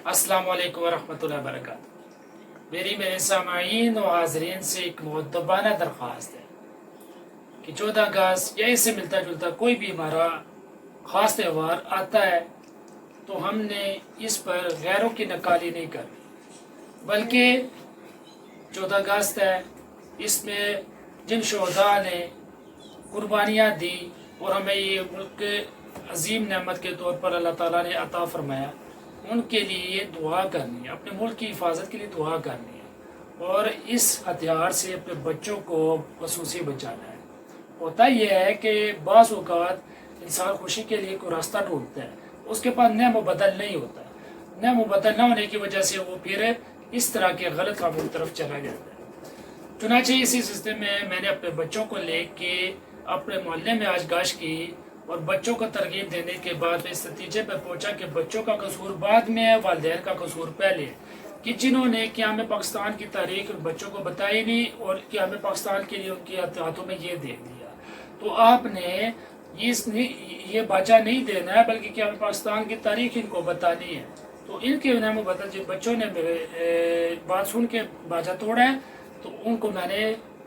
السلام علیکم ورحمۃ اللہ وبرکاتہ۔ میرے سامعین و حاضرین سے ایک مؤدبانہ درخواست ہے کہ 14 اگست یا اس سے ملتا جلتا کوئی بھی ہمارا خاص تہوار آتا ہے تو ہم نے اس پر غیروں کی نکالی نہیں کرنی، بلکہ 14 اگست ہے، اس میں جن شہداء نے قربانیاں دی اور ہمیں یہ ملک کے عظیم نعمت کے طور پر اللہ تعالیٰ نے عطا فرمایا، ان کے لیے دعا کرنی ہے، اپنے ملک کی حفاظت کے لیے دعا کرنی ہے اور اس ہتھیار سے اپنے بچوں کو خصوصی بچانا ہے۔ ہوتا یہ ہے کہ بعض اوقات انسان خوشی کے لیے کوئی راستہ ڈھونڈتا ہے، اس کے پاس نعم و بدل نہیں ہوتا، نعم و بدل نہ ہونے کی وجہ سے وہ پھر اس طرح کے غلط کاموں کی طرف چلا جاتا ہے۔ چنانچہ اسی سلسلے میں نے اپنے بچوں کو لے کے اپنے محلے میں آج گاشت کی اور بچوں کو ترغیب دینے کے بعد اس نتیجے پر پہنچا کہ بچوں کا قصور بعد میں ہے، والدین کا قصور پہلے ہے، کہ جنہوں نے قیام پاکستان کی تاریخ بچوں کو بتائی نہیں اور قیام پاکستان کے لیے ان کے ہاتھوں میں یہ دے دیا۔ تو آپ نے یہ باچا نہیں دینا ہے، بلکہ قیام پاکستان کی تاریخ ان کو بتانی ہے۔ تو ان کے نام و بدل جن بچوں نے بات سن کے باجا توڑا ہے تو ان کو میں نے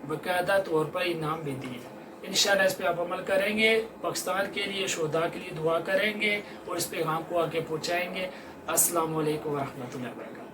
باقاعدہ طور پر انعام بھی دیے۔ انشاءاللہ اس پہ آپ عمل کریں گے، پاکستان کے لیے شہداء کے لیے دعا کریں گے اور اس پیغام کو آگے پہنچائیں گے۔ السلام علیکم ورحمۃ اللہ وبرکاتہ۔